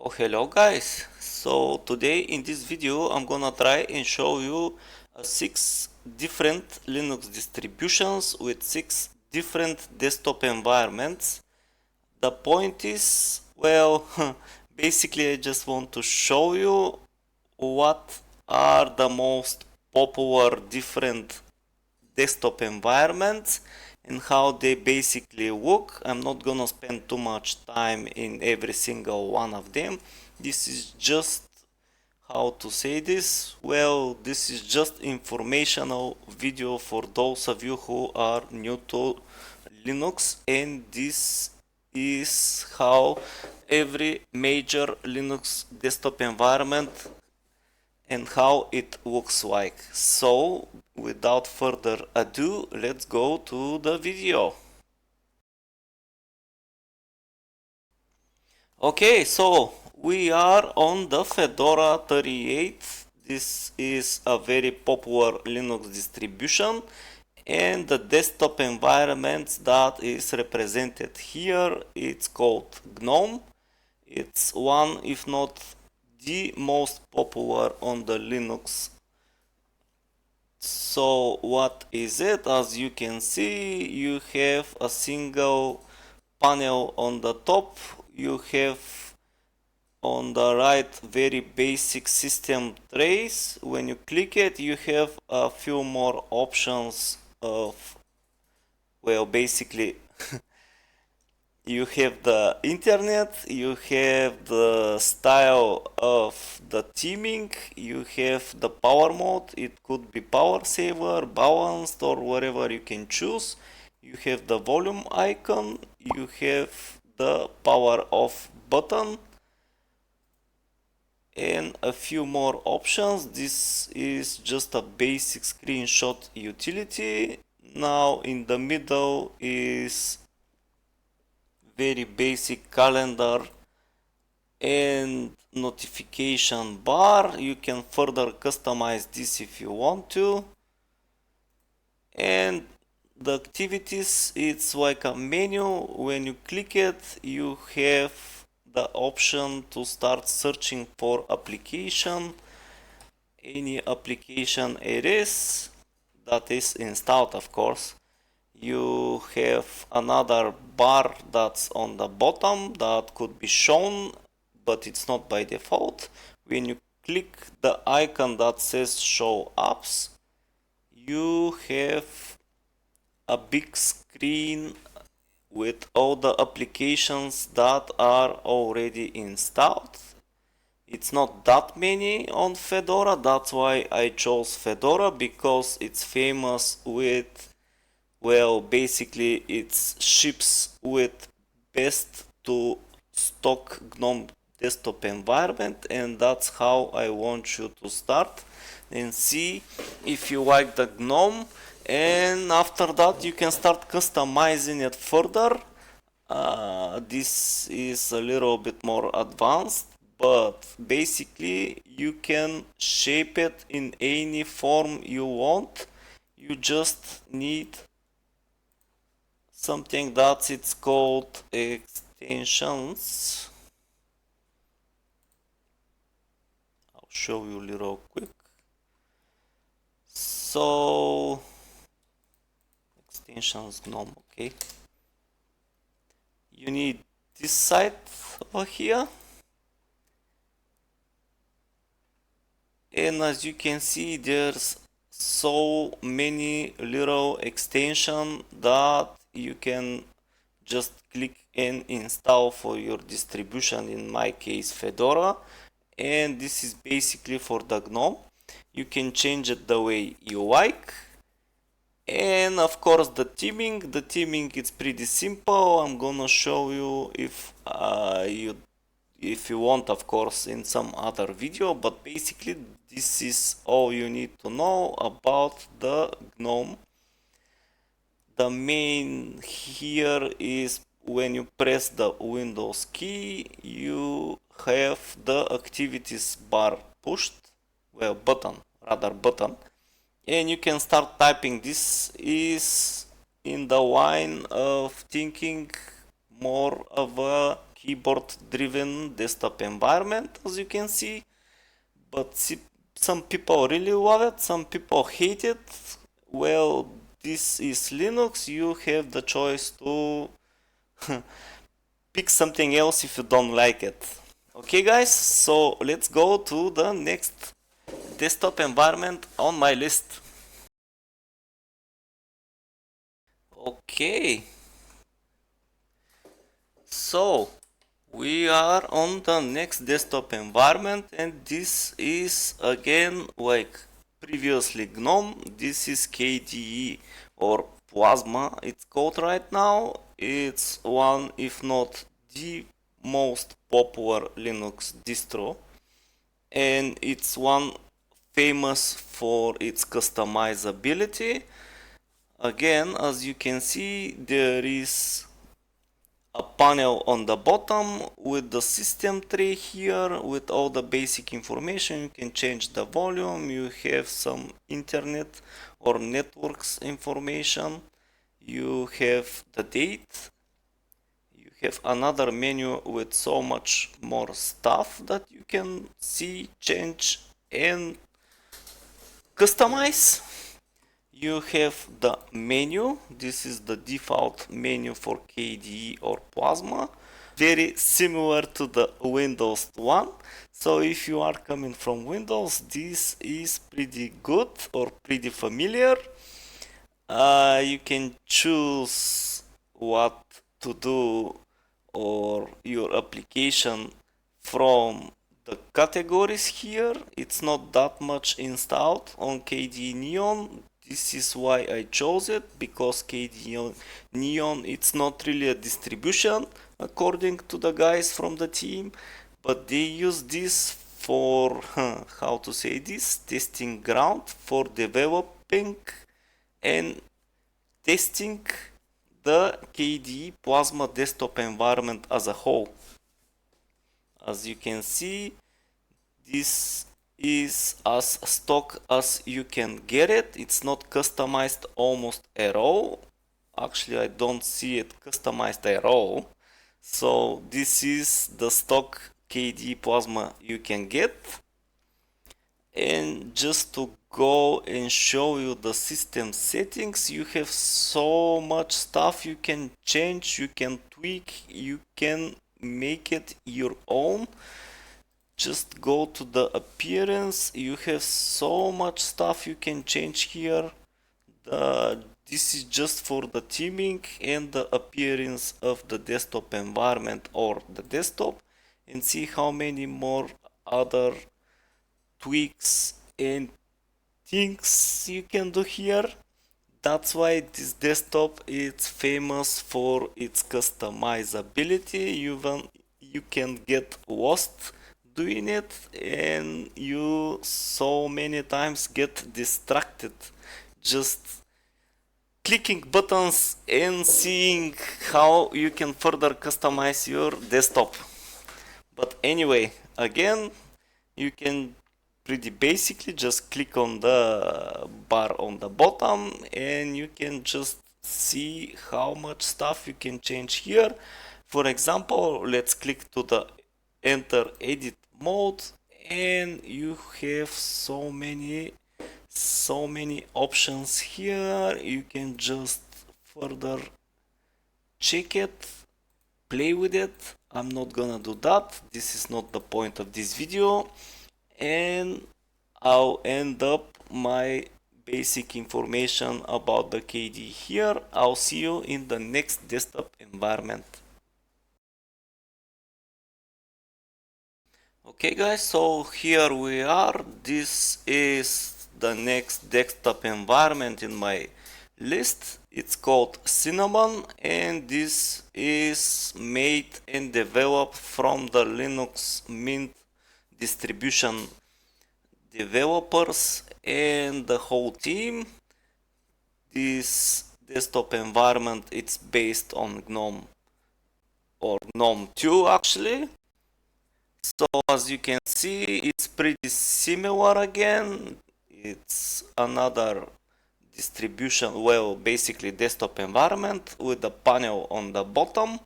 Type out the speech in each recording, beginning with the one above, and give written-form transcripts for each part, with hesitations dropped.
Oh, hello guys. So today in this video I'm gonna try and show you 6 different Linux distributions with 6 different desktop environments. The point is, well, basically I just want to show you what are the most popular different desktop environments and how they basically work. I'm not gonna spend too much time in every single one of them. This is just, how to say this, well, this is just informational video for those of you who are new to Linux, and this is how every major Linux desktop environment and how it looks like. So without further ado, let's go to the video. Okay, so we are on the Fedora 38. This is a very popular Linux distribution, and the desktop environment that is represented here, it's called GNOME. It's one, if not the most popular on the Linux. So what is it? As you can see, you have a single panel on the top. You have on the right very basic system trace. When you click it, you have a few more options of, well, basically you have the internet, you have the style of the theming, you have the power mode, it could be power saver, balanced, or whatever you can choose. You have the volume icon, you have the power off button, and a few more options. This is just a basic screenshot utility. Now in the middle is very basic calendar and notification bar. You can further customize this if you want to. And the activities, it's like a menu. When you click it, you have the option to start searching for application, any application it is that is installed, of course. You have another bar that's on the bottom that could be shown, but it's not by default. When you click the icon that says show apps, you have a big screen with all the applications that are already installed. It's not that many on Fedora, that's why I chose Fedora, because it's famous with, well, basically it ships with best to stock GNOME desktop environment, and that's how I want you to start and see if you like the GNOME, and after that you can start customizing it further. This is a little bit more advanced, but basically you can shape it in any form you want. You just need something that it's called extensions. I'll show you a little quick. So extensions GNOME, okay. You need this site over here, and as you can see, there's so many little extensions that you can just click and install for your distribution, in my case Fedora, and this is basically for the GNOME. You can change it the way you like. And of course the theming is pretty simple. I'm gonna show you if you want, of course, in some other video, but basically this is all you need to know about the GNOME. The main here is when you press the Windows key, you have the activities bar pushed, well, button, and you can start typing. This is in the line of thinking more of a keyboard driven desktop environment, as you can see. But some people really love it, some people hate it. Well, this is Linux, you have the choice to pick something else if you don't like it. Okay guys, so let's go to the next desktop environment on my list. Okay, so we are on the next desktop environment, and this is again like previously GNOME. This is KDE or Plasma it's called right now. It's one, if not the most popular Linux distro, and it's one famous for its customizability. Again, as you can see, there is a panel on the bottom with the system tray here with all the basic information. You can change the volume, you have some internet or networks information, you have the date, you have another menu with so much more stuff that you can see, change and customize. You have the menu. This is the default menu for KDE or Plasma, very similar to the Windows one. So if you are coming from Windows, this is pretty good or pretty familiar. You can choose what to do or your application from the categories here. It's not that much installed on KDE Neon. This is why I chose it, because KDE Neon, it's not really a distribution according to the guys from the team, but they use this for how to say this, testing ground for developing and testing the KDE Plasma Desktop environment as a whole. As you can see, this is as stock as you can get it. It's not customized almost at all. Actually, I don't see it customized at all. So this is the stock KDE Plasma you can get. And just to go and show you the system settings, you have so much stuff you can change, you can tweak, you can make it your own. Just go to the appearance, you have so much stuff you can change here. This is just for the theming and the appearance of the desktop environment or the desktop, and see how many more other tweaks and things you can do here. That's why this desktop is famous for its customizability. You can get lost doing it, and you so many times get distracted just clicking buttons and seeing how you can further customize your desktop. But anyway, again, you can pretty basically just click on the bar on the bottom and you can just see how much stuff you can change here. For example, let's click to the enter edit mode, and you have so many options here. You can just further check it, play with it. I'm not gonna do that, this is not the point of this video, and I'll end up my basic information about the KDE here. I'll see you in the next desktop environment. Okay guys, so here we are. This is the next desktop environment in my list. It's called Cinnamon, and this is made and developed from the Linux Mint distribution developers and the whole team. This desktop environment, it's based on GNOME or GNOME 2 actually. So as you can see, it's pretty similar again. It's another distribution, well, basically desktop environment with the panel on the bottom.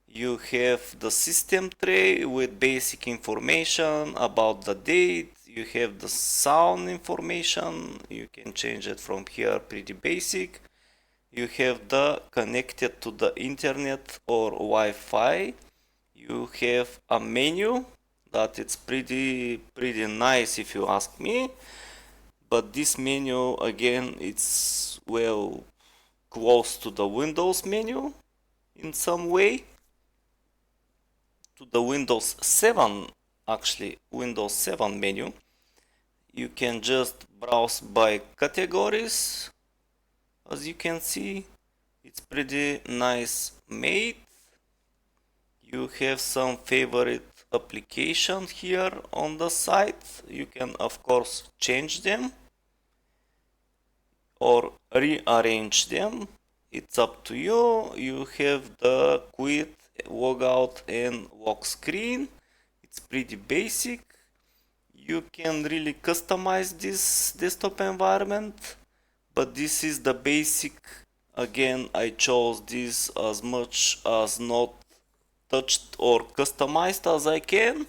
You have the system tray with basic information about the date. You have the sound information. You can change it from here, pretty basic. You have the connected to the internet or Wi-Fi. You have a menu that it's pretty nice if you ask me. But this menu again, it's well close to the Windows menu in some way. To the Windows 7, actually Windows 7 menu. You can just browse by categories. As you can see, it's pretty nice made. You have some favorite applications here on the site. You can of course change them or rearrange them. It's up to you. You have the quit, logout and lock screen. It's pretty basic. You can really customize this desktop environment, but this is the basic. Again, I chose this as much as not touched or customized as I can.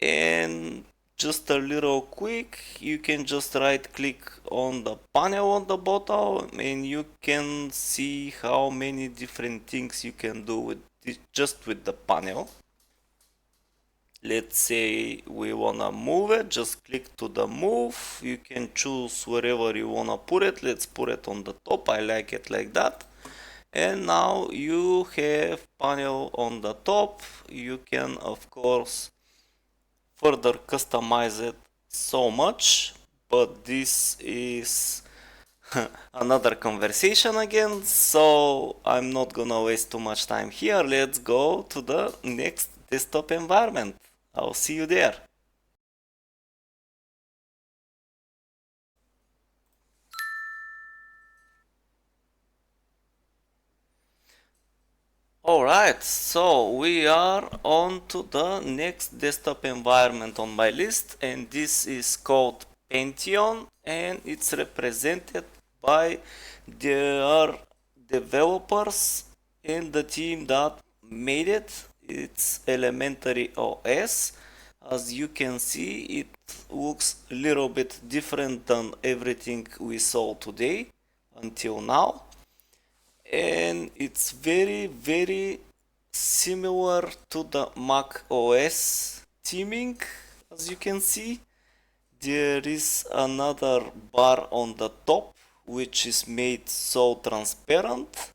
And just a little quick, you can just right click on the panel on the bottom and you can see how many different things you can do with this, just with the panel. Let's say we wanna move it, just click to the move. You can choose wherever you wanna put it. Let's put it on the top. I like it like that. And now you have panel on the top. You can of course further customize it so much, but this is another conversation again, so I'm not gonna waste too much time here. Let's go to the next desktop environment. I'll see you there. Alright, so we are on to the next desktop environment on my list, and this is called PANTHEON, and it's represented by their developers and the team that made it. It's Elementary OS. As you can see, it looks a little bit different than everything we saw today until now, and it's very similar to the Mac OS theming. As you can see, there is another bar on the top which is made so transparent.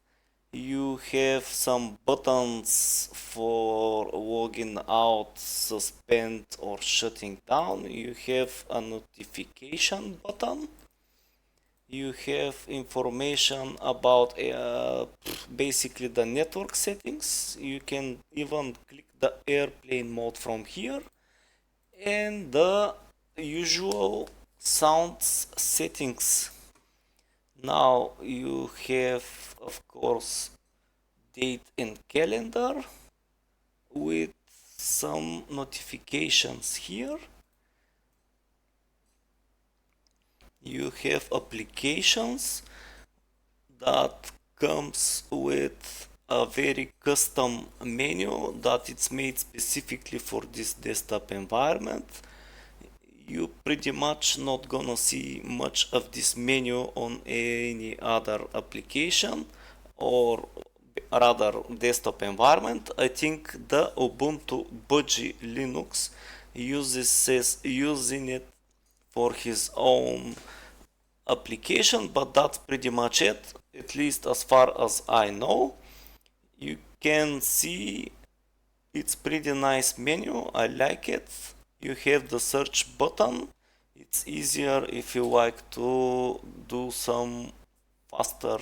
You have some buttons for logging out, suspend or shutting down. You have a notification button. You have information about basically the network settings. You can even click the airplane mode from here, and the usual sounds settings. Now you have of course date and calendar with some notifications here. You have applications that comes with a very custom menu that it's made specifically for this desktop environment. You pretty much not gonna see much of this menu on any other application or rather desktop environment. I think the Ubuntu BUDGIE Linux says using it for his own application, but that's pretty much it, at least as far as I know. You can see it's pretty nice menu. I like it. You have the search button. It's easier if you like to do some faster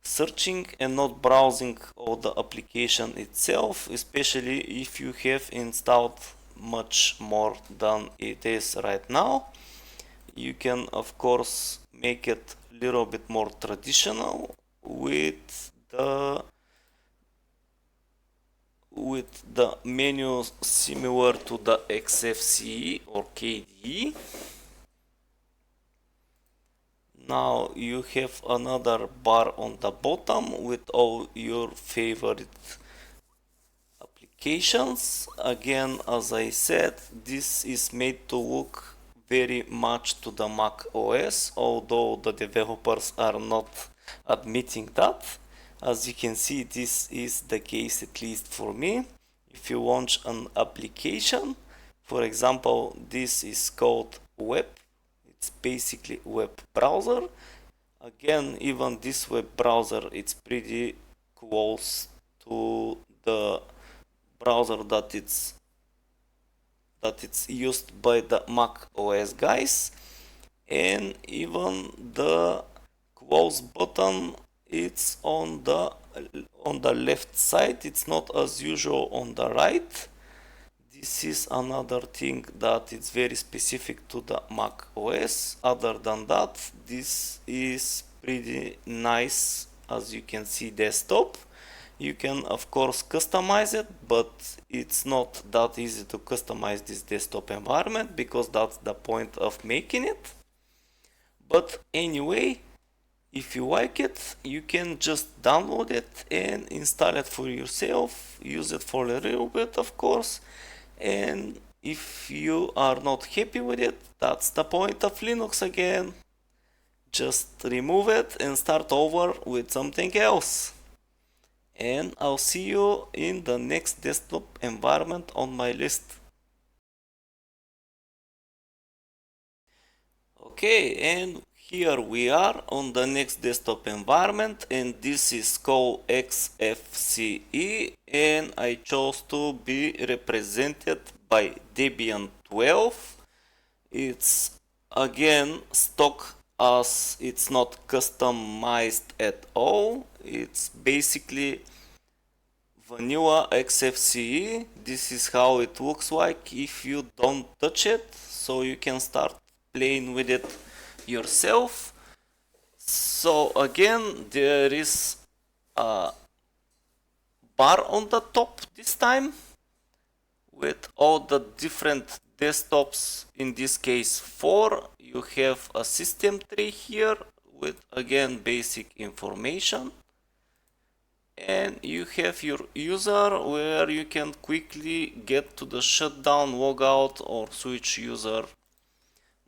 searching and not browsing all the application itself, especially if you have installed much more than it is right now. You can of course make it a little bit more traditional with the menu similar to the XFCE or KDE. Now you have another bar on the bottom with all your favorite applications. Again, as I said, this is made to look very much to the Mac OS, although the developers are not admitting that. As you can see, this is the case, at least for me. If you launch an application, for example, this is called web. It's basically web browser. Again, even this web browser, it's pretty close to the browser that it's used by the Mac OS guys, and even the close button, it's on the left side. It's not as usual on the right. This is another thing that is very specific to the Mac OS. Other than that, this is pretty nice, as you can see, desktop. You can of course customize it, but it's not that easy to customize this desktop environment because that's the point of making it. But anyway, if you like it, you can just download it and install it for yourself, use it for a little bit of course, and if you are not happy with it, that's the point of Linux again. Just remove it and start over with something else. And I'll see you in the next desktop environment on my list. Okay, and here we are on the next desktop environment, and this is called XFCE, and I chose to be represented by Debian 12. It's again stock, as it's not customized at all. It's basically vanilla XFCE. This is how it looks like if you don't touch it, so you can start playing with it yourself. So again, there is a bar on the top this time with all the different desktops, in this case 4. You have a system tree here with again basic information, and you have your user where you can quickly get to the shutdown, logout or switch user.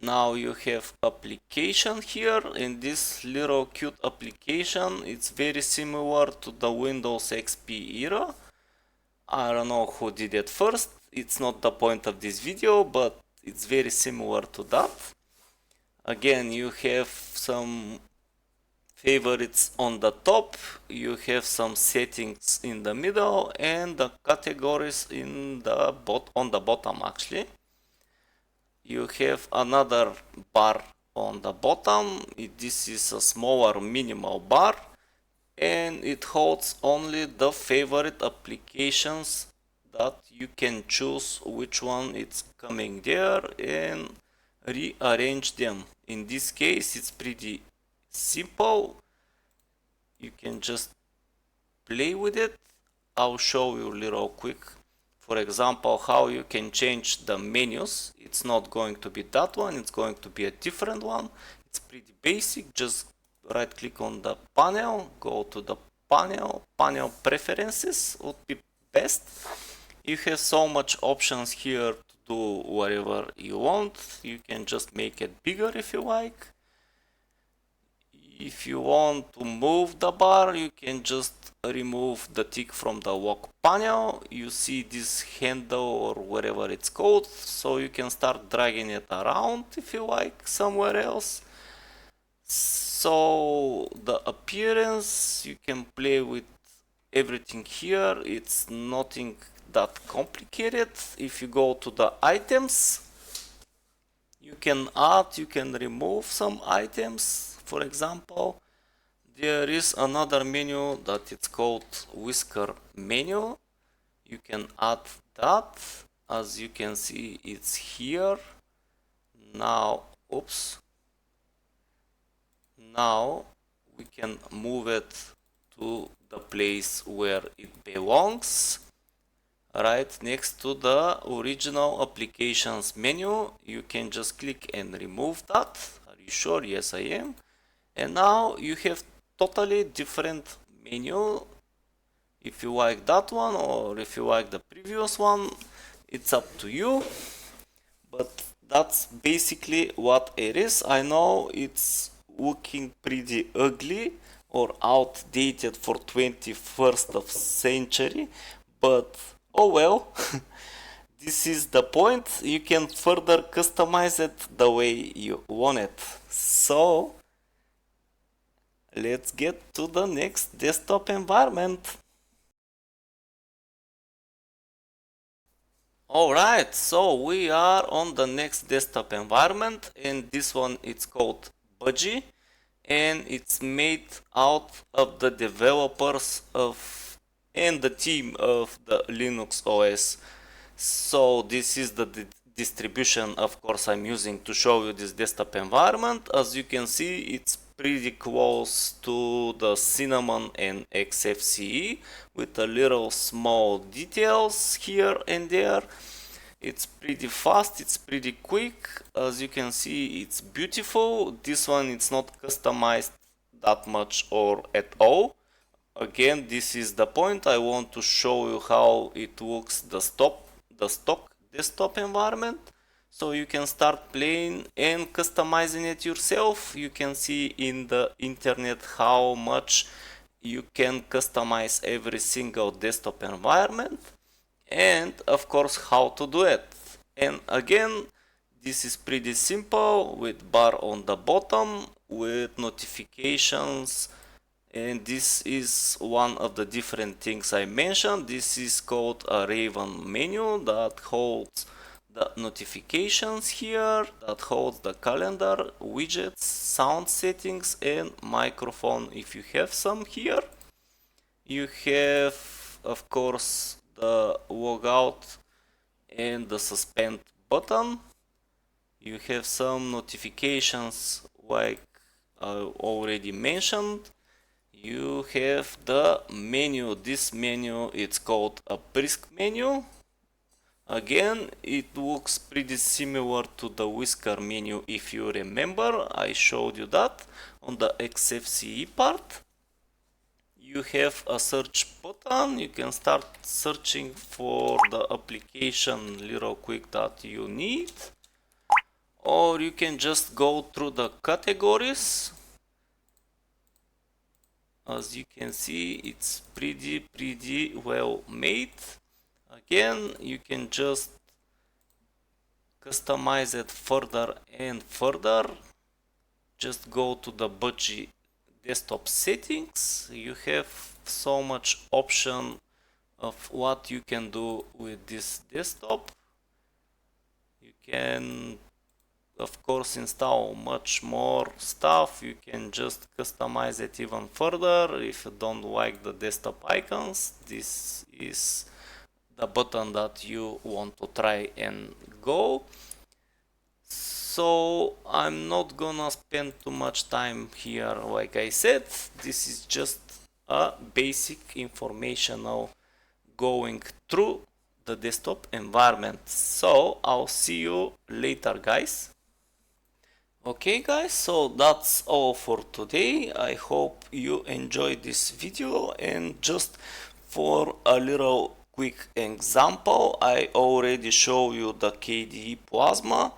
Now you have application here, and this little cute application, it's very similar to the Windows XP era. I don't know who did it first, it's not the point of this video, but it's very similar to that. Again, you have some favorites on the top, you have some settings in the middle, and the categories on the bottom actually. You have another bar on the bottom. This is a smaller minimal bar, and it holds only the favorite applications that you can choose which one it's coming there and rearrange them. In this case, it's pretty simple. You can just play with it. I'll show you a little quick. For example, how you can change the menus. It's not going to be that one, it's going to be a different one. It's pretty basic. Just right click on the panel, go to the panel preferences would be best. You have so much options here to do whatever you want. You can just make it bigger if you like. If you want to move the bar, you can just remove the tick from the lock panel. You see this handle or whatever it's called, so you can start dragging it around if you like somewhere else. So the appearance, you can play with everything here. It's nothing that complicated. If you go to the items, you can add, you can remove some items. For example, there is another menu that it's called whisker menu. You can add that. As you can see, it's here. Now, oops. Now we can move it to the place where it belongs, right next to the original applications menu. You can just click and remove that. Are you sure? Yes, I am. And now you have totally different menu. If you like that one or if you like the previous one, it's up to you. But that's basically what it is. I know it's looking pretty ugly or outdated for 21st of century, but oh well. This is the point. You can further customize it the way you want it. So let's get to the next desktop environment. Alright, so we are on the next desktop environment, and this one it's called BUDGIE, and it's made out of the developers of and the team of the Linux OS. So this is the distribution, of course, I'm using to show you this desktop environment. As you can see, it's pretty close to the Cinnamon and XFCE with a little small details here and there. It's pretty fast, it's pretty quick. As you can see, it's beautiful. This one it's not customized that much or at all. Again, this is the point. I want to show you how it looks the stock desktop environment. So you can start playing and customizing it yourself. You can see in the internet how much you can customize every single desktop environment, and of course how to do it. And again, this is pretty simple with bar on the bottom with notifications, and this is one of the different things I mentioned. This is called a Raven menu that holds the notifications here, that holds the calendar, widgets, sound settings, and microphone if you have some here. You have, of course, the logout and the suspend button. You have some notifications like I already mentioned. You have the menu. This menu, it's called a brisk menu. Again, it looks pretty similar to the whisker menu if you remember. I showed you that on the XFCE part. You have a search button. You can start searching for the application little quick that you need, or you can just go through the categories. As you can see, it's pretty well made. Again, you can just customize it further and further. Just go to the BUDGIE desktop settings. You have so much option of what you can do with this desktop. You can of course install much more stuff. You can just customize it even further. If you don't like the desktop icons, this is the button that you want to try and go. So I'm not gonna spend too much time here. Like I said, this is just a basic informational going through the desktop environment. So I'll see you later, guys. Okay guys, so that's all for today. I hope you enjoyed this video, and just for a little quick example, I already showed you the KDE Plasma.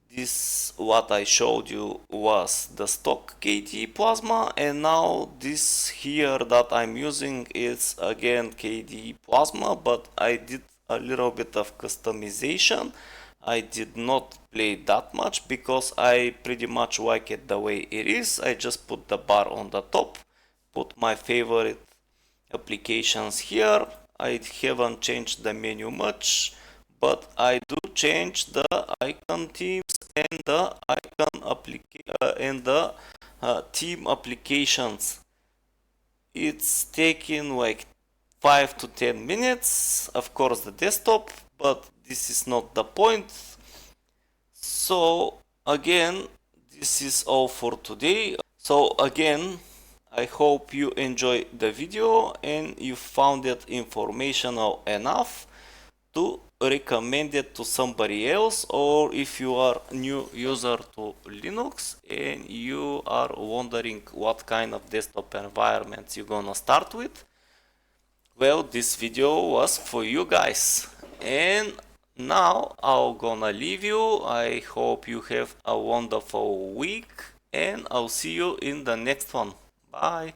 This what I showed you was the stock KDE Plasma, and now this here that I'm using is again KDE Plasma, but I did a little bit of customization. I did not play that much because I pretty much like it the way it is. I just put the bar on the top, put my favorite applications here. I haven't changed the menu much, but I do change the icon themes and the theme applications. It's taking like 5 to 10 minutes, of course the desktop, but this is not the point. So again, this is all for today. So again, I hope you enjoyed the video and you found it informational enough to recommend it to somebody else, or if you are new user to Linux and you are wondering what kind of desktop environments you're gonna start with, Well, this video was for you guys, and now I'm gonna leave you. I hope you have a wonderful week, and I'll see you in the next one. Bye.